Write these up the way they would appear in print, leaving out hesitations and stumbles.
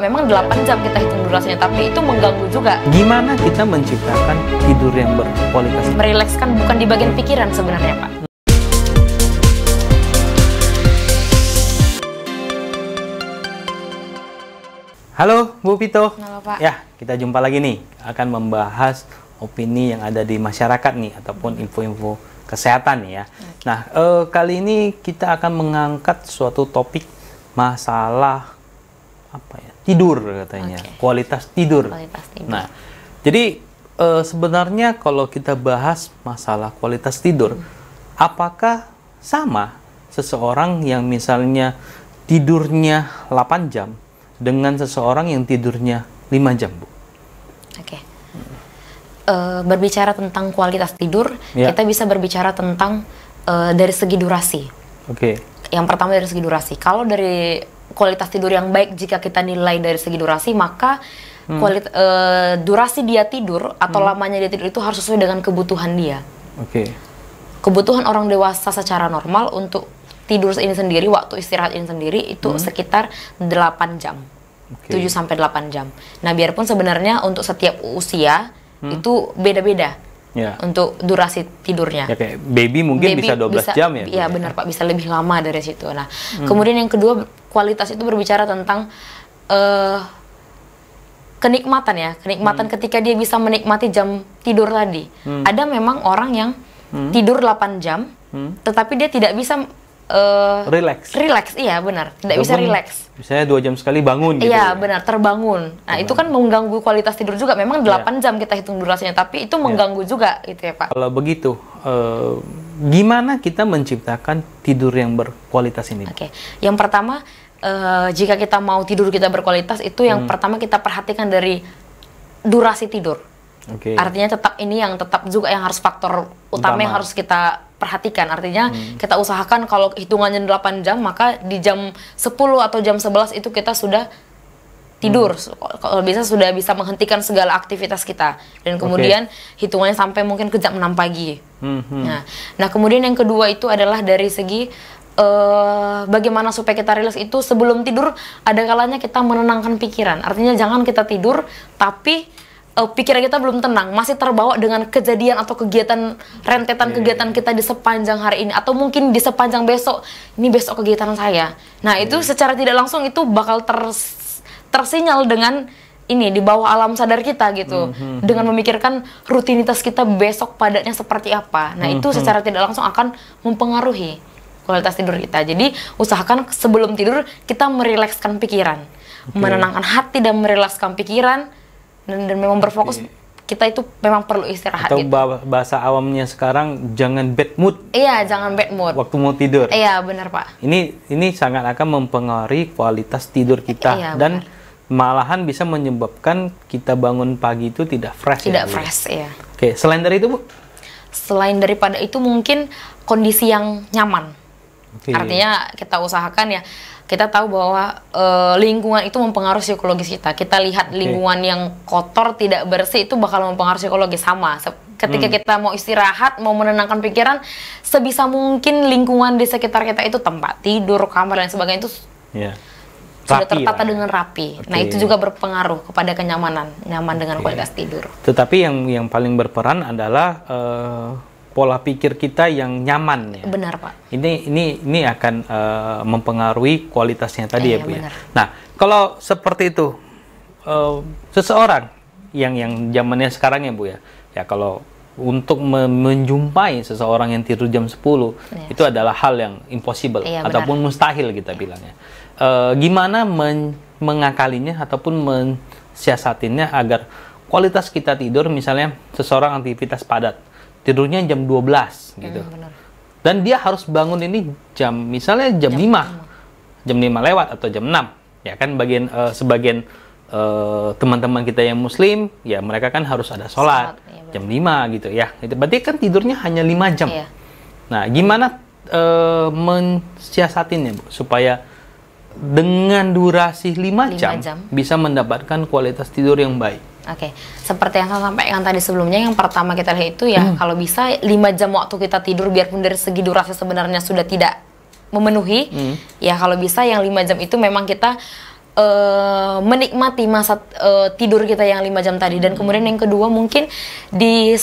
Memang 8 jam kita hitung durasinya, tapi itu mengganggu juga. Gimana kita menciptakan tidur yang berkualitas? Merilekskan bukan di bagian pikiran sebenarnya, Pak. Halo Bu Pito. Halo, Pak. Ya, kita jumpa lagi nih. Akan membahas opini yang ada di masyarakat nih, ataupun info-info kesehatan nih ya. Nah, kali ini kita akan mengangkat suatu topik masalah apa ya? Tidur katanya, kualitas tidur. Kualitas tidur. Nah, jadi sebenarnya kalau kita bahas masalah kualitas tidur, apakah sama seseorang yang misalnya tidurnya 8 jam dengan seseorang yang tidurnya 5 jam, Bu? Oke. Berbicara tentang kualitas tidur, kita bisa berbicara tentang dari segi durasi. Oke. Yang pertama dari segi durasi. Kalau dari kualitas tidur yang baik, jika kita nilai dari segi durasi, maka durasi dia tidur atau lamanya dia tidur itu harus sesuai dengan kebutuhan dia. Oke. Kebutuhan orang dewasa secara normal untuk tidur ini sendiri, waktu istirahat ini sendiri itu sekitar 8 jam. 7-8 jam. Nah, biarpun sebenarnya untuk setiap usia itu beda-beda. Ya. Untuk durasi tidurnya. Ya, kayak baby mungkin bisa 12 jam ya? Iya, benar Pak, bisa lebih lama dari situ. Nah, kemudian yang kedua, kualitas itu berbicara tentang kenikmatan ya. Kenikmatan ketika dia bisa menikmati jam tidur tadi. Ada memang orang yang tidur 8 jam, tetapi dia tidak bisa relax, iya benar. Tidak bisa relax. Misalnya 2 jam sekali bangun gitu. Iya, benar, terbangun. Nah, itu kan mengganggu kualitas tidur juga. Memang 8 jam kita hitung durasinya, tapi itu mengganggu juga gitu ya, Pak. Kalau begitu, gimana kita menciptakan tidur yang berkualitas ini? Oke. Yang pertama, jika kita mau tidur kita berkualitas, itu yang pertama kita perhatikan dari durasi tidur. Artinya tetap juga yang harus faktor utama yang harus kita perhatikan. Artinya kita usahakan kalau hitungannya 8 jam, maka di jam 10 atau jam 11 itu kita sudah tidur. Kalau bisa sudah bisa menghentikan segala aktivitas kita. Dan kemudian hitungannya sampai mungkin ke jam 6 pagi. Nah, kemudian yang kedua itu adalah dari segi bagaimana supaya kita rileks itu sebelum tidur, ada kalanya kita menenangkan pikiran. Artinya jangan kita tidur tapi pikiran kita belum tenang, masih terbawa dengan kejadian atau kegiatan rentetan kegiatan kita di sepanjang hari ini, atau mungkin di sepanjang besok. Ini besok kegiatan saya. Nah, itu secara tidak langsung itu bakal tersinyal dengan ini di bawah alam sadar kita gitu, dengan memikirkan rutinitas kita besok padatnya seperti apa. Nah, itu secara tidak langsung akan mempengaruhi kualitas tidur kita. Jadi usahakan sebelum tidur kita merilekskan pikiran, menenangkan hati dan merilekskan pikiran. Dan memang berfokus, kita itu memang perlu istirahat. Atau gitu. Bahasa awamnya sekarang, jangan bad mood. Iya, jangan bad mood waktu mau tidur. Iya, benar Pak. Ini sangat akan mempengaruhi kualitas tidur kita. Iya, dan benar. Malahan bisa menyebabkan kita bangun pagi itu tidak fresh. Tidak fresh, ya. Oke, selain dari itu, Bu? Selain daripada itu mungkin kondisi yang nyaman. Artinya kita usahakan ya, kita tahu bahwa lingkungan itu mempengaruhi psikologis kita. Kita lihat lingkungan yang kotor, tidak bersih, itu bakal mempengaruhi psikologis. Sama ketika kita mau istirahat, mau menenangkan pikiran, sebisa mungkin lingkungan di sekitar kita itu, tempat tidur, kamar dan sebagainya itu sudah tertata dengan rapi. Nah, itu juga berpengaruh kepada kenyamanan, nyaman dengan kualitas tidur. Tetapi yang paling berperan adalah pola pikir kita yang nyaman ya. Benar, Pak. Ini akan mempengaruhi kualitasnya tadi ya, Bu ya. Benar. Nah, kalau seperti itu, seseorang yang zamannya sekarang ya, Bu ya. Ya, kalau untuk menjumpai seseorang yang tidur jam 10 itu adalah hal yang impossible ataupun mustahil kita bilangnya. Gimana mengakalinya ataupun mensiasatinya agar kualitas kita tidur, misalnya seseorang aktivitas padat, tidurnya jam 12 gitu. Dan dia harus bangun ini misalnya jam 5. Jam 5 lewat atau jam 6. Ya kan sebagian teman-teman kita yang muslim, ya mereka kan harus ada sholat jam 5 gitu ya. Itu berarti kan tidurnya hanya 5 jam. Nah, gimana mensiasatinya, Bu, supaya dengan durasi 5 jam bisa mendapatkan kualitas tidur yang baik? Oke, seperti yang saya sampaikan tadi sebelumnya, yang pertama kita lihat itu ya, kalau bisa 5 jam waktu kita tidur, biarpun dari segi durasi sebenarnya sudah tidak memenuhi, ya kalau bisa yang 5 jam itu memang kita menikmati masa tidur kita yang 5 jam tadi. Dan kemudian yang kedua mungkin di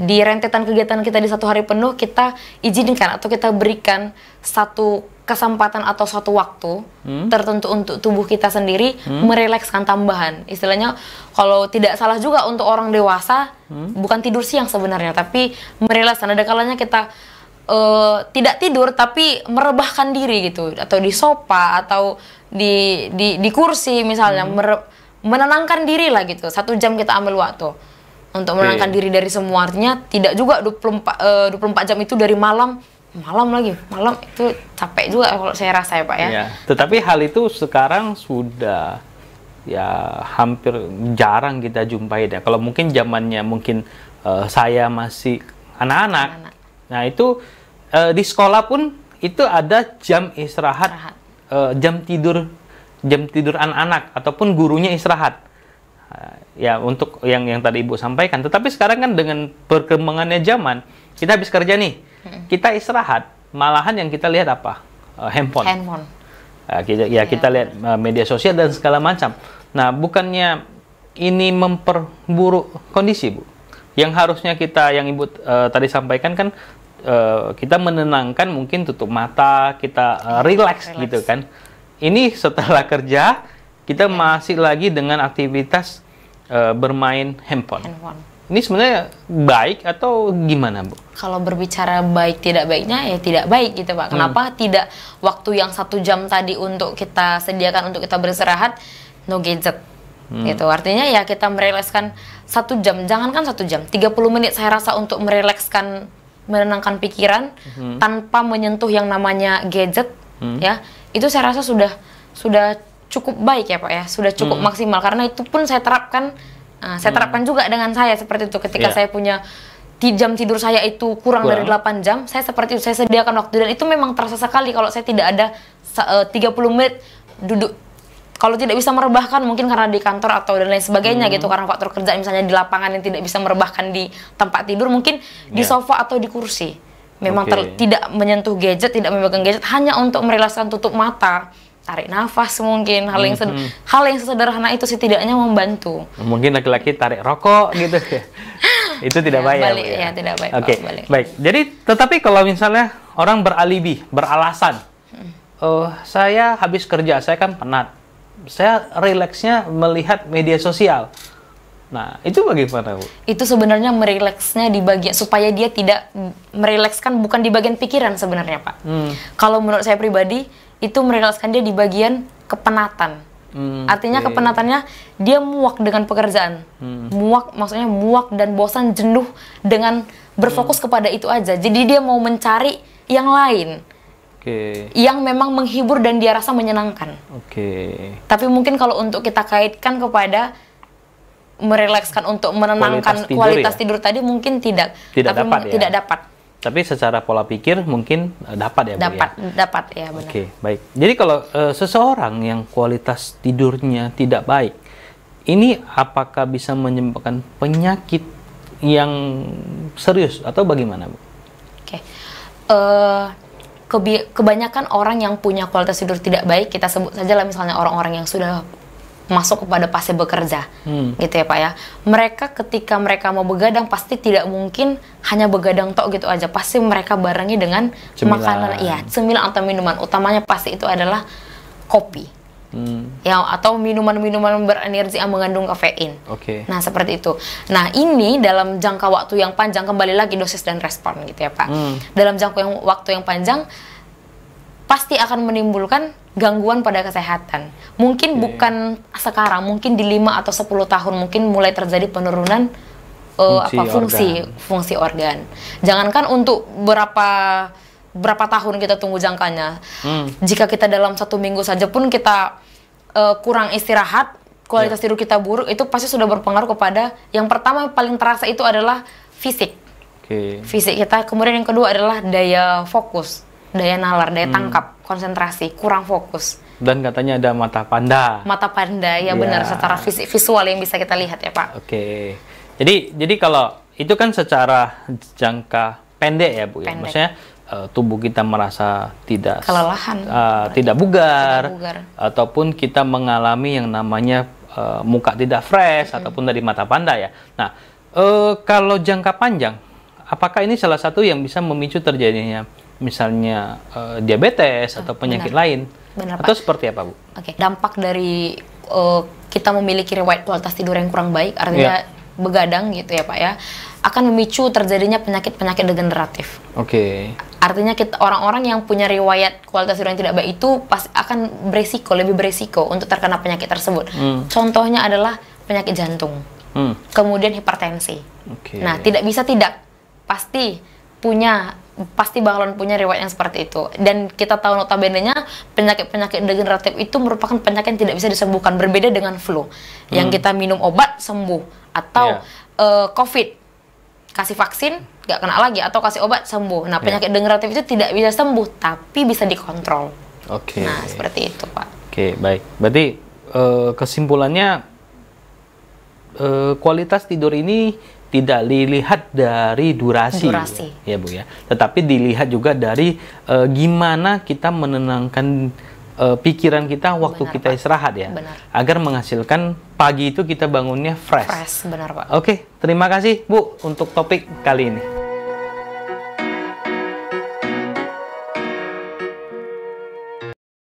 di rentetan kegiatan kita di 1 hari penuh, kita izinkan atau kita berikan satu kesempatan atau suatu waktu tertentu untuk tubuh kita sendiri merelekskan tambahan. Istilahnya kalau tidak salah juga untuk orang dewasa bukan tidur siang sebenarnya, tapi merelekskan. Ada kalanya kita tidak tidur tapi merebahkan diri gitu, atau di sofa atau di kursi misalnya, menenangkan diri lah gitu. 1 jam kita ambil waktu untuk menenangkan diri dari semua. Artinya tidak juga 24 jam itu dari malam itu capek juga kalau saya rasa ya Pak ya. Tetapi hal itu sekarang sudah ya hampir jarang kita jumpai deh. Kalau mungkin zamannya saya masih anak-anak. Nah itu di sekolah pun itu ada jam istirahat, jam tidur anak-anak ataupun gurunya istirahat. Ya untuk yang tadi Ibu sampaikan. Tetapi sekarang kan dengan perkembangannya zaman, kita habis kerja nih, kita istirahat, malahan yang kita lihat apa? Handphone. Kita lihat media sosial dan segala macam. Nah, bukannya ini memperburuk kondisi, Bu? Yang harusnya yang Ibu tadi sampaikan kan, kita menenangkan, mungkin tutup mata, kita relax gitu kan. Ini setelah kerja, kita masih lagi dengan aktivitas bermain handphone. Ini sebenarnya baik atau gimana, Bu? Kalau berbicara baik tidak baiknya ya tidak baik gitu Pak. Kenapa tidak waktu yang 1 jam tadi untuk kita sediakan untuk kita beristirahat, no gadget gitu. Artinya ya kita merelekskan 1 jam, jangankan 1 jam, 30 menit saya rasa untuk merelekskan, menenangkan pikiran tanpa menyentuh yang namanya gadget ya. Itu saya rasa sudah cukup baik ya Pak ya, sudah cukup maksimal. Karena itu pun saya terapkan juga dengan saya seperti itu. Ketika saya punya jam tidur saya itu kurang dari 8 jam, saya seperti itu, saya sediakan waktu. Dan itu memang terasa sekali kalau saya tidak ada 30 menit duduk. Kalau tidak bisa merebahkan mungkin karena di kantor atau dan lain sebagainya gitu, karena faktor kerja misalnya di lapangan yang tidak bisa merebahkan di tempat tidur, mungkin di sofa atau di kursi. Memang tidak menyentuh gadget, tidak memegang gadget, hanya untuk merelakskan, tutup mata, tarik nafas mungkin, hal yang sesederhana itu setidaknya membantu. Mungkin laki-laki tarik rokok gitu. Itu tidak baik ya, tidak baik. Oke, baik. Jadi tetapi kalau misalnya orang beralibi, beralasan, saya habis kerja, saya kan penat, saya rileksnya melihat media sosial. Nah, itu bagaimana, Bu? Itu sebenarnya merileksnya di bagian, supaya dia tidak merilekskan bukan di bagian pikiran sebenarnya, Pak. Kalau menurut saya pribadi, itu merilekskan dia di bagian kepenatan. Artinya kepenatannya dia muak dengan pekerjaan. Muak, maksudnya muak dan bosan, jenuh dengan berfokus kepada itu aja. Jadi dia mau mencari yang lain. Yang memang menghibur dan dia rasa menyenangkan. Tapi mungkin kalau untuk kita kaitkan kepada merelekskan untuk menenangkan kualitas tidur tadi mungkin tidak dapat. Tapi secara pola pikir mungkin dapat ya, Bu? Dapat ya, benar. Baik. Jadi kalau seseorang yang kualitas tidurnya tidak baik, ini apakah bisa menyebabkan penyakit yang serius atau bagaimana, Bu? Kebanyakan orang yang punya kualitas tidur tidak baik, kita sebut saja lah misalnya orang-orang yang sudah masuk kepada fase bekerja, gitu ya Pak ya. Mereka ketika mereka mau begadang pasti tidak mungkin hanya begadang tok gitu aja. Pasti mereka barengi dengan makanan, cemilan atau minuman. Utamanya pasti itu adalah kopi, atau minuman-minuman berenergi yang mengandung kafein. Nah seperti itu. Nah ini dalam jangka waktu yang panjang, kembali lagi dosis dan respon gitu ya Pak. Dalam jangka waktu yang panjang pasti akan menimbulkan gangguan pada kesehatan. Mungkin bukan sekarang, mungkin di 5 atau 10 tahun mungkin mulai terjadi penurunan fungsi organ. Jangankan untuk berapa tahun kita tunggu jangkanya. Jika kita dalam 1 minggu saja pun kita kurang istirahat, kualitas tidur kita buruk, itu pasti sudah berpengaruh kepada yang pertama paling terasa itu adalah fisik. Fisik kita, kemudian yang kedua adalah daya fokus, daya nalar, daya tangkap, konsentrasi, kurang fokus. Dan katanya ada mata panda. Mata panda, ya benar, secara fisik, visual yang bisa kita lihat ya Pak. Jadi kalau itu kan secara jangka pendek ya Bu ya. Maksudnya tubuh kita merasa tidak kelelahan, tidak bugar, ataupun kita mengalami yang namanya muka tidak fresh ataupun dari mata panda ya. Nah, kalau jangka panjang, apakah ini salah satu yang bisa memicu terjadinya misalnya diabetes atau penyakit lain? Benar, atau Pak. seperti apa, Bu? Oke, dampak dari kita memiliki riwayat kualitas tidur yang kurang baik, artinya begadang gitu ya Pak ya, akan memicu terjadinya penyakit-penyakit degeneratif. Oke. Artinya orang-orang yang punya riwayat kualitas tidur yang tidak baik itu pasti akan lebih beresiko untuk terkena penyakit tersebut. Contohnya adalah penyakit jantung, kemudian hipertensi. Nah, pasti bakalan punya riwayat yang seperti itu. Dan kita tahu notabene-nya penyakit-penyakit degeneratif itu merupakan penyakit yang tidak bisa disembuhkan, berbeda dengan flu yang kita minum obat sembuh, atau COVID kasih vaksin nggak kena lagi, atau kasih obat sembuh. Nah, penyakit degeneratif itu tidak bisa sembuh tapi bisa dikontrol. Nah, seperti itu Pak. Baik. Berarti kesimpulannya kualitas tidur ini tidak dilihat dari durasi. Ya Bu ya, tetapi dilihat juga dari gimana kita menenangkan pikiran kita waktu kita istirahat ya. Agar menghasilkan pagi itu kita bangunnya fresh. Benar Pak. Terima kasih Bu untuk topik kali ini.